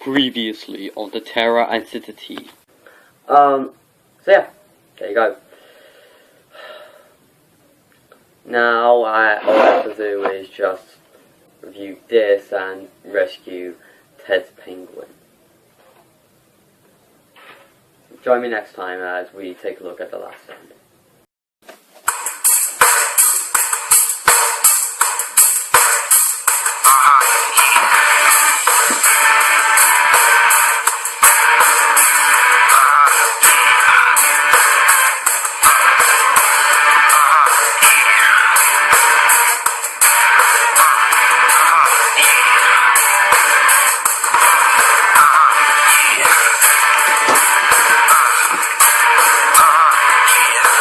Previously on the Terra Encities. So yeah, there you go. Now all I have to do is just review this and rescue Ted's penguin. Join me next time as we take a look at the last end.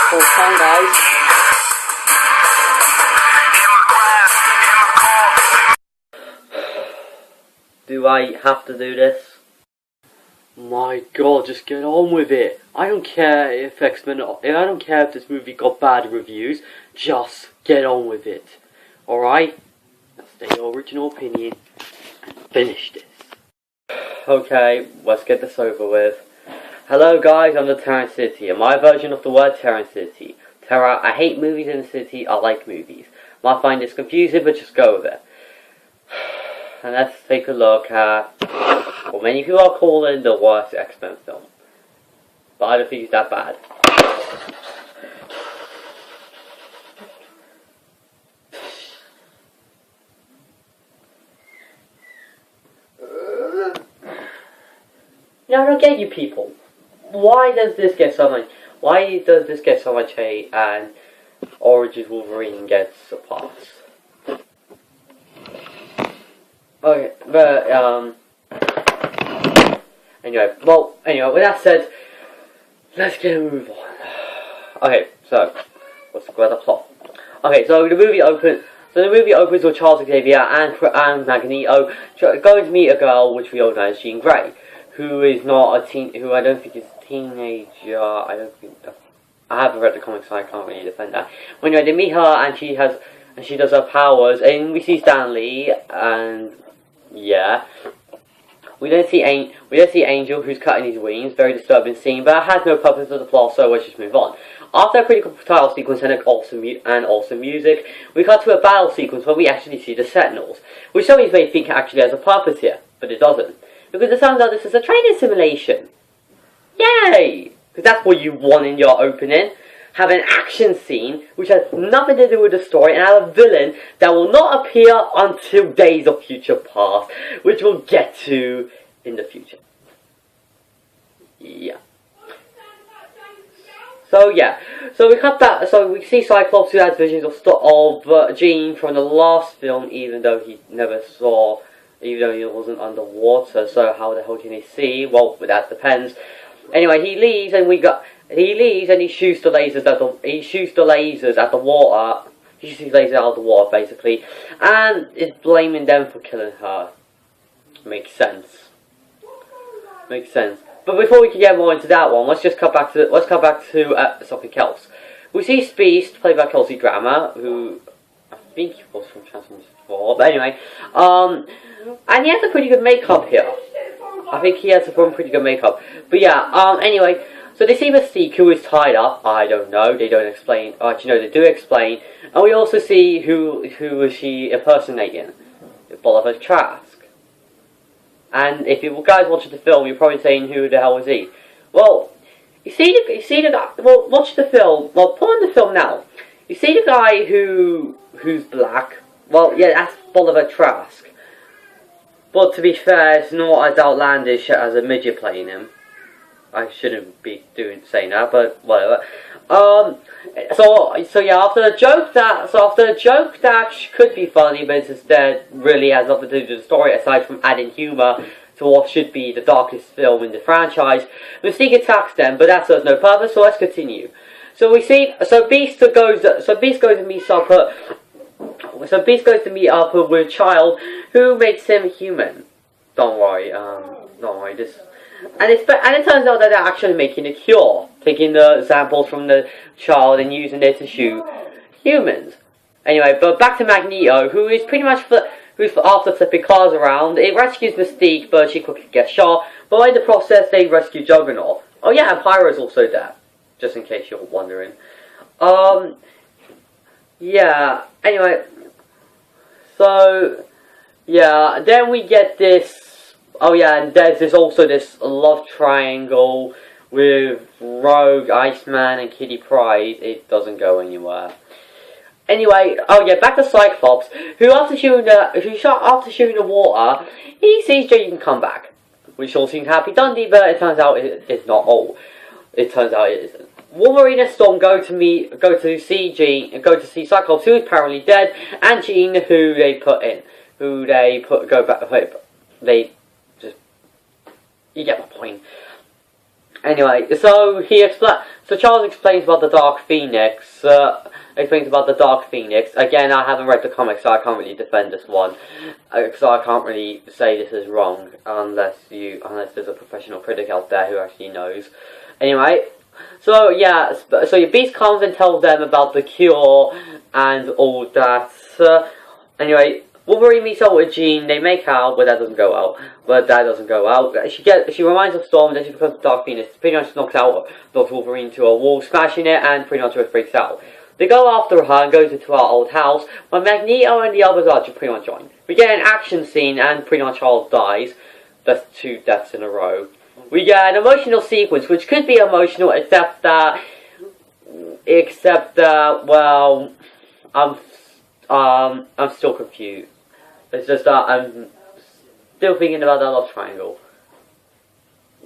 Come on, guys. Do I have to do this? My god, just get on with it. I don't care if this movie got bad reviews. Just get on with it. Alright? Now state your original opinion and finish this. Okay, let's get this over with. Hello guys, I'm the Terran City, and my version of the word Terran City. Terra, I hate movies in the city, I like movies. Might find this confusing, but just go with it. And let's take a look at what many people are calling the worst X-Men film. But I don't think it's that bad. Now I don't get you people. Why does this get so much hate and Origins Wolverine gets a pass? Okay, but anyway, with that said, let's get a move on. Okay, so let's go at the plot. Okay, so the movie opens with Charles Xavier and Magneto going to meet a girl which we all know as Jean Grey, who is not a teen, who I don't think is a teenager. I haven't read the comics, so I can't really defend that. Well, anyway, they meet her, and she does her powers, and we see Stanley, and yeah, we don't see Angel, who's cutting his wings. Very disturbing scene, but it has no purpose to the plot, so let's just move on. After a pretty cool title sequence and awesome music, we cut to a battle sequence where we actually see the Sentinels, which some of you may think actually has a purpose here, but it doesn't. Because it sounds like this is a training simulation. Yay! Because that's what you want in your opening. Have an action scene which has nothing to do with the story, and have a villain that will not appear until Days of Future Past, which we'll get to in the future. Yeah. So yeah, so we cut that. So we see Cyclops, who has visions of Jean from the last film, even though he wasn't underwater. So how the hell can he see? Well, that depends. Anyway, he leaves and he shoots the lasers at the water. He shoots lasers out of the water, basically, and is blaming them for killing her. Makes sense. But before we can get more into that one, let's cut back to something else. We see Beast, played by Kelsey Grammer, who I think he was from Transformers 4. But anyway, and he has a pretty good makeup here. I think he has some pretty good makeup. But yeah, anyway, so they see Mystique, who is tied up. I don't know, they don't explain. Actually, no, they do explain. And we also see who is she impersonating? Bolivar Trask. And if you guys watch the film, you're probably saying, who the hell is he? Well, you see the guy. Well, watch the film. Well, put on the film now. You see the guy who's black. Well, yeah, that's Bolivar Trask. But to be fair, it's not as outlandish as a midget playing him. I shouldn't be saying that, but whatever. So yeah, after a joke that could be funny, but instead really has nothing to do with the story aside from adding humor to what should be the darkest film in the franchise, Mystique attacks them, but that serves no purpose. So let's continue. So Beast goes to meet up with a child who makes him human. Don't worry. And it turns out that they're actually making a cure, taking the samples from the child and using it to shoot humans. Anyway, but back to Magneto, who is pretty much who's after flipping cars around. It rescues Mystique, but she quickly gets shot. But in the process, they rescue Juggernaut. Oh yeah, and Pyro's also there, just in case you're wondering. Yeah, anyway. So, yeah, then we get this... Oh yeah, and there's also this love triangle with Rogue, Iceman, and Kitty Pryde. It doesn't go anywhere. Anyway, oh yeah, back to Cyclops, who after shooting the water, he sees Jane can come back. Which all seems happy Dundee, but it turns out it's not all. It turns out it isn't. Wolverine and Storm go to see Cyclops, who is apparently dead, and Jean, who they you get my point. Anyway, so Charles explains about the Dark Phoenix. Again, I haven't read the comics, so I can't really defend this one. So I can't really say this is wrong unless there's a professional critic out there who actually knows. Anyway, so yeah, so your Beast comes and tells them about the cure and all that. Anyway, Wolverine meets up with Jean. They make out, but that doesn't go out. She reminds of Storm, then she becomes Dark Phoenix. Pretty much knocks Wolverine to a wall, smashing it, and pretty much freaks out. They go after her and go to our old house, but Magneto and the others are pretty much joined. We get an action scene, and pretty much Charles dies. That's 2 deaths in a row. We get an emotional sequence, which could be emotional, except that, well, I'm still confused. It's just that I'm still thinking about that love triangle.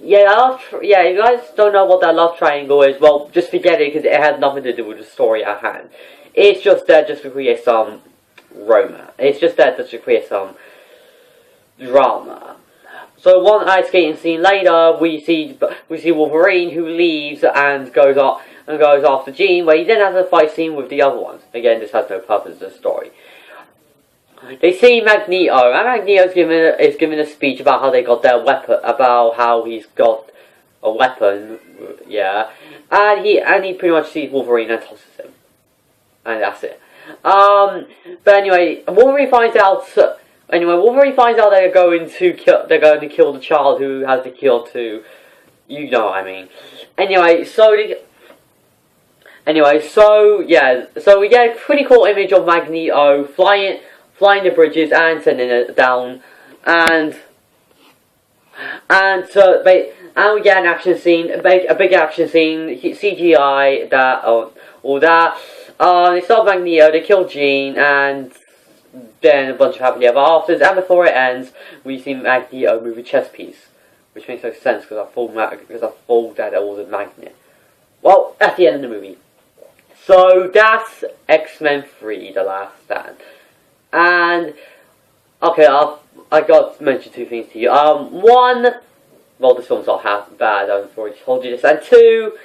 Yeah, if you guys don't know what that love triangle is, well, just forget it, because it has nothing to do with the story at hand. It's just there just to create some romance. It's just there just to create some drama. So one ice skating scene later, we see Wolverine, who leaves and goes after Jean, where he then has a fight scene with the other ones. Again, this has no purpose in the story. They see Magneto, and Magneto is giving a speech about how they got their weapon, about how he's got a weapon, yeah, and he pretty much sees Wolverine and tosses him, and that's it. But anyway, Wolverine finds out they're going to kill the child who has the cure to, you know what I mean. Anyway, so we get a pretty cool image of Magneto flying the bridges and sending it down, and we get an action scene, a big action scene, CGI, all that. They stop Magneto, they kill Jean, and then a bunch of happily ever afters, and before it ends, we see Magneto move a chess piece, which makes no sense because I thought that it was a magnet. Well, at the end of the movie. So that's X-Men 3, The Last Stand. And, okay, I got to mention 2 things to you. One, well, this film's not half bad, I've already told you this. And 2,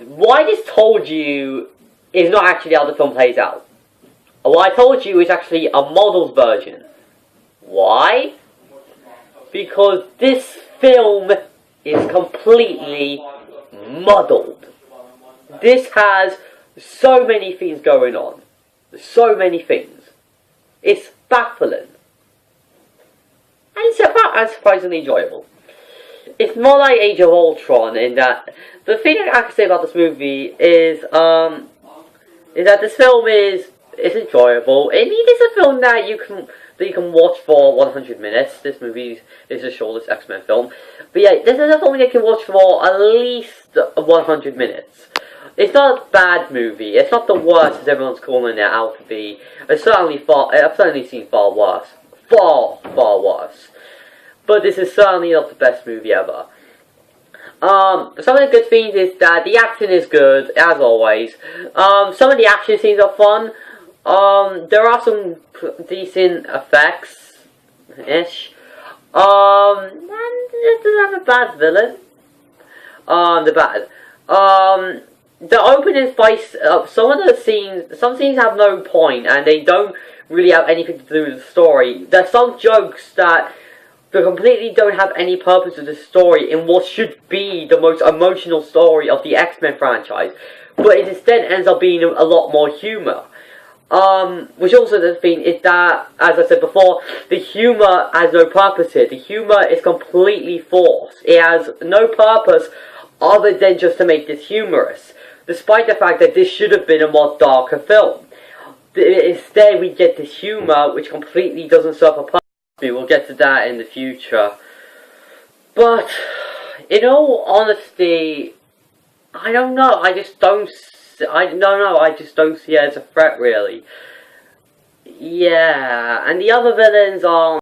what I just told you is not actually how the film plays out. What I told you is actually a model's version. Why? Because this film is completely muddled. This has so many things going on. So many things. It's baffling. And it's surprisingly enjoyable. It's more like Age of Ultron in that the thing I can say about this movie is that this film is enjoyable. It is a film that you can watch for 100 minutes. This movie is the shortest X-Men film. But yeah, this is a film you can watch for at least 100 minutes. It's not a bad movie. It's not the worst as everyone's calling it out to be. I've certainly seen far worse. Far worse. But this is certainly not the best movie ever. Some of the good things is that the acting is good, as always. Some of the action scenes are fun. There are some decent effects-ish. And it doesn't have a bad villain. The opening fights, some scenes have no point, and they don't really have anything to do with the story. There's some jokes that completely don't have any purpose to the story in what should be the most emotional story of the X-Men franchise, but it instead ends up being a lot more humor. Which also the thing is that, as I said before, the humour has no purpose here. The humour is completely forced. It has no purpose other than just to make this humorous, despite the fact that this should have been a more darker film. Instead, we get this humour which completely doesn't serve a purpose. We'll get to that in the future. But, in all honesty, I don't know. I just don't see it as a threat, really. Yeah, and the other villains are